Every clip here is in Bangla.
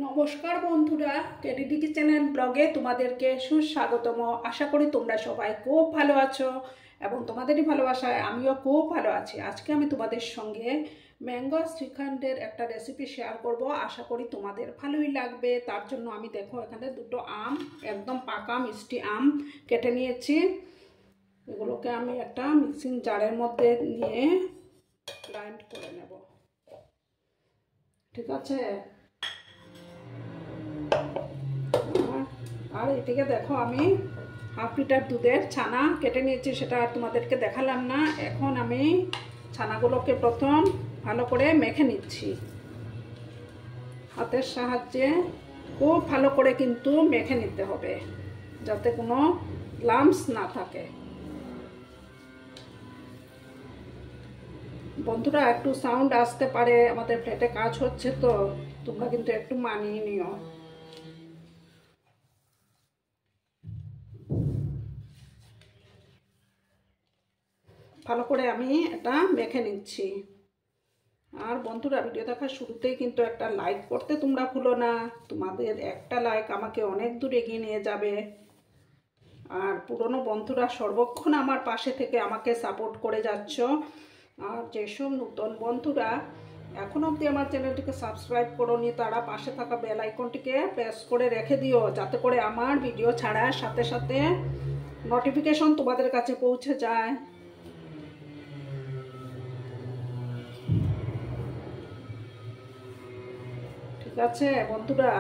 নমস্কার বন্ধুরা, কেডিডি কিচেন ব্লগে তোমাদেরকে সুস্বাগতম। আশা করি তোমরা সবাই খুব ভালো আছো এবং তোমাদেরই ভালোবাসায় আমিও খুব ভালো আছি। আজকে আমি তোমাদের সঙ্গে ম্যাঙ্গো শ্রীখণ্ডের একটা রেসিপি শেয়ার করব। আশা করি তোমাদের ভালোই লাগবে। তার জন্য আমি দেখো এখানে দুটো আম, একদম পাকা মিষ্টি আম কেটে নিয়েছি। এগুলোকে আমি একটা মিক্সিং জারের মধ্যে নিয়ে গ্রাইন্ড করে নেব। ঠিক আছে। আর এদিকে দেখো আমি হাফ লিটার দুধের ছানা কেটে নিয়েছি, সেটা আর তোমাদেরকে দেখালাম না। এখন আমি ছানাগুলোকে প্রথম ভালো করে মেখে নিচ্ছি হাতের সাহায্যে। খুব ভালো করে কিন্তু মেখে নিতে হবে যাতে কোনো লাম্পস না থাকে। বন্ধুরা, একটু সাউন্ড আসতে পারে, আমাদের ফ্ল্যাটে কাজ হচ্ছে, তো তোমরা কিন্তু একটু মানিয়ে নিও। ভালো করে আমি এটা মেখে নিচ্ছি। আর বন্ধুরা, ভিডিও দেখার শুরুতেই কিন্তু একটা লাইক করতে তোমরা ভুলো না। তোমাদের একটা লাইক আমাকে অনেক দূর এগিয়ে নিয়ে যাবে। আর পুরনো বন্ধুরা সর্বক্ষণ আমার পাশে থেকে আমাকে সাপোর্ট করে যাচ্ছ। আর যেসব নতুন বন্ধুরা এখনো অবধি আমার চ্যানেলটিকে সাবস্ক্রাইব করোনি, তারা পাশে থাকা বেল আইকনটিকে প্রেস করে রেখে দিও, যাতে করে আমার ভিডিও ছাড়ার সাথে সাথে নোটিফিকেশন তোমাদের কাছে পৌঁছে যায়। ঠিক আছে বন্ধুরা।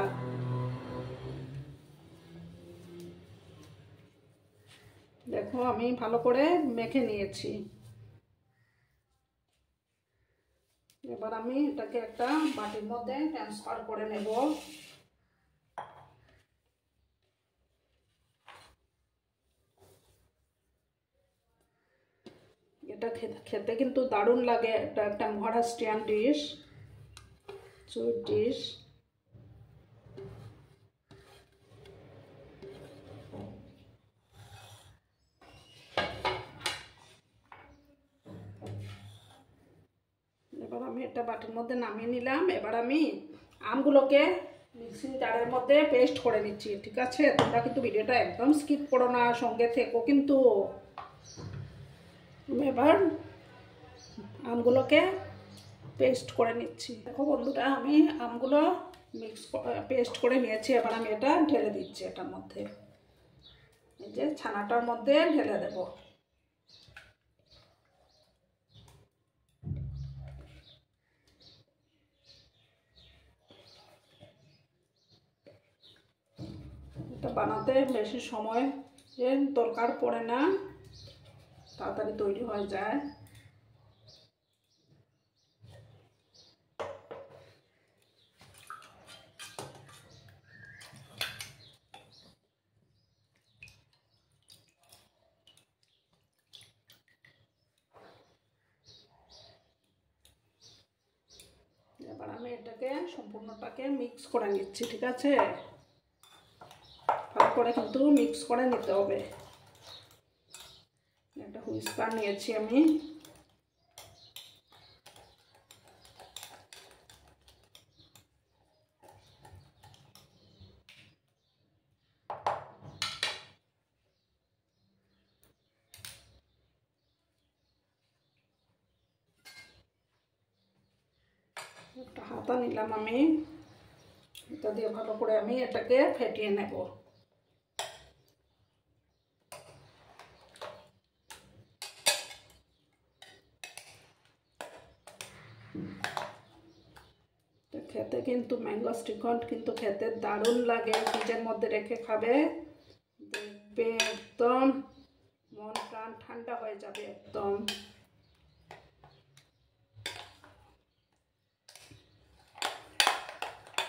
দেখো আমি ভালো করে মেখে নিয়েছি। এবার আমি এটাকে একটা বাটির মধ্যে ট্রান্সফার করে নেব। এটা খেতে কিন্তু দারুণ লাগে। এটা একটা মহারাষ্ট্রিয়ান ডিশ, সুইট ডিশ। এবার আমি এটা বাটির মধ্যে নামিয়ে নিলাম। এবার আমি আমগুলোকে মিক্সিং জারের মধ্যে পেস্ট করে নিচ্ছি। ঠিক আছে, তোমরা কিন্তু ভিডিওটা একদম স্কিপ করো না, সঙ্গে থেকো কিন্তু। এবার আমগুলোকে পেস্ট করে নিচ্ছি। দেখো বন্ধুরা, আমি আমগুলো পেস্ট করে নিয়েছি। এবার আমি এটা ঢেলে দিচ্ছি এটার মধ্যে। এই যে ছানাটার মধ্যে ঢেলে দেব। এটা বানাতে বেশি সময় দরকার পড়ে না, তাড়াতাড়ি তৈরি হয়ে যায়। এবার আমি এটাকে সম্পূর্ণটাকে মিক্স করে নিচ্ছি। ঠিক আছে, ভালো করে কিন্তু মিক্স করে নিতে হবে। একটা হুইস্কার নিয়েছি আমি। একটা হাতা নিলাম আমি, এটা দিয়ে ভালো করে আমি এটাকে ফেটিয়ে নেব। খেতে কিন্তু ম্যাঙ্গো শ্রীখণ্ড কিন্তু খেতে দারুণ লাগে। ফ্রিজের মধ্যে রেখে খাবে, দেখবে একদম মন প্রাণ ঠান্ডা হয়ে যাবে একদম।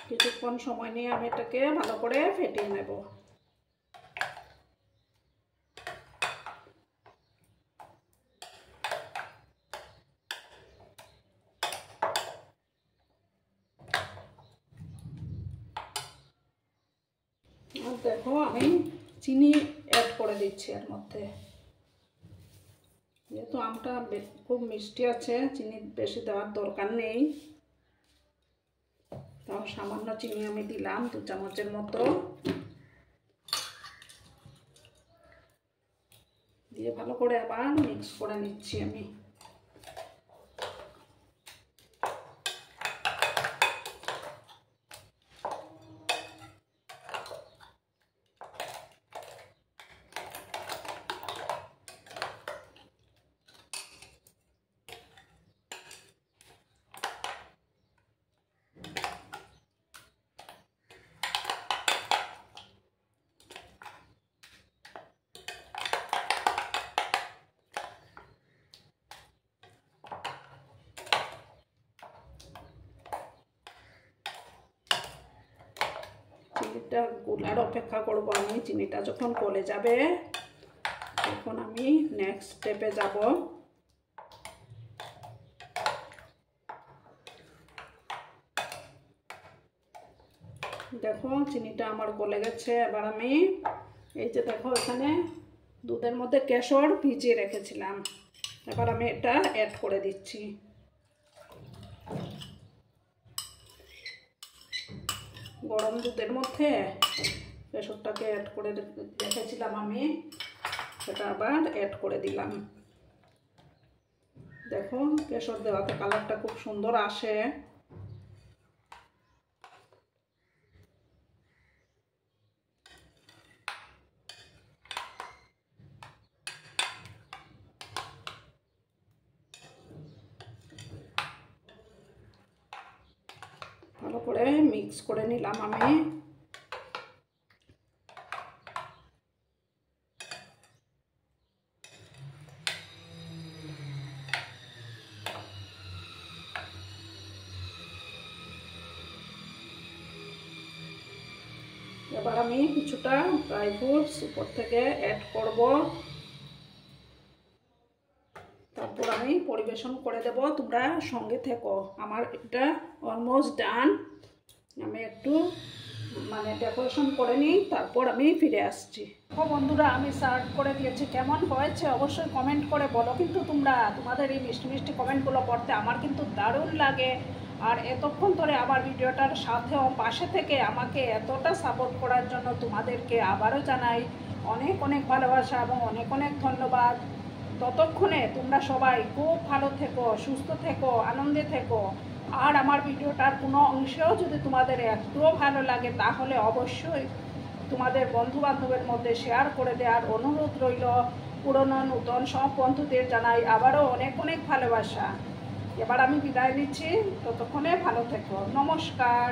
কিছুক্ষণ সময় নিয়ে আমি এটাকে ভালো করে ফেটিয়ে নেব। আর দেখো আমি চিনি অ্যাড করে দিচ্ছি এর মধ্যে। যেহেতু আমটা খুব মিষ্টি আছে, চিনি বেশি দেওয়ার দরকার নেই। তাও সামান্য চিনি আমি দিলাম 2 চামচের মতো, দিয়ে ভালো করে আবার মিক্স করে নিচ্ছি আমি। চিনিটা গলার অপেক্ষা করব আমি। চিনিটা যখন গলে যাবে তখন আমি নেক্সট স্টেপে যাব। দেখো চিনিটা আমার গলে গেছে। এবার আমি এই যে দেখো এখানে দুধের মধ্যে কেশর ভিজিয়ে রেখেছিলাম, এবার আমি এটা অ্যাড করে দিচ্ছি। গরম দুধের মধ্যে কেশরটাকে অ্যাড করে রেখেছিলাম আমি, সেটা আবার অ্যাড করে দিলাম। দেখো কেশর দেওয়াতে কালারটা খুব সুন্দর আসে। ভালো করে মিক্স করে নিলাম আমি। এবার আমি কিছুটা ড্রাই ফ্রুটস উপর থেকে অ্যাড করব, তারপর আমি পরিবেশন করে দেব। তোমরা সঙ্গে থেকো। আমার এটা অলমোস্ট ডান। আমি একটু ডেকোরেশন করে নিই, তারপর আমি ফিরে আসছি। বন্ধুরা আমি সার্ভ করে দিয়েছি। কেমন হয়েছে অবশ্যই কমেন্ট করে বলো, কিন্তু তোমরা তোমাদের এই মিষ্টি মিষ্টি কমেন্টগুলো পড়তে আমার কিন্তু দারুণ লাগে। আর এতক্ষণ ধরে আবার ভিডিওটার সাথেও পাশে থেকে আমাকে এতটা সাপোর্ট করার জন্য তোমাদেরকে আবারও জানাই অনেক অনেক ভালোবাসা এবং অনেক অনেক ধন্যবাদ। ততক্ষণে তোমরা সবাই খুব ভালো থেকো, সুস্থ থেকো, আনন্দে থেকো। আর আমার ভিডিওটার কোনো অংশেও যদি তোমাদের একটুও ভালো লাগে তাহলে অবশ্যই তোমাদের বন্ধু বান্ধবের মধ্যে শেয়ার করে দেওয়ার অনুরোধ রইল। পুরনো নতুন সব বন্ধুদের জানাই আবারও অনেক অনেক ভালোবাসা। এবার আমি বিদায় নিচ্ছি, ততক্ষণে ভালো থেকো। নমস্কার।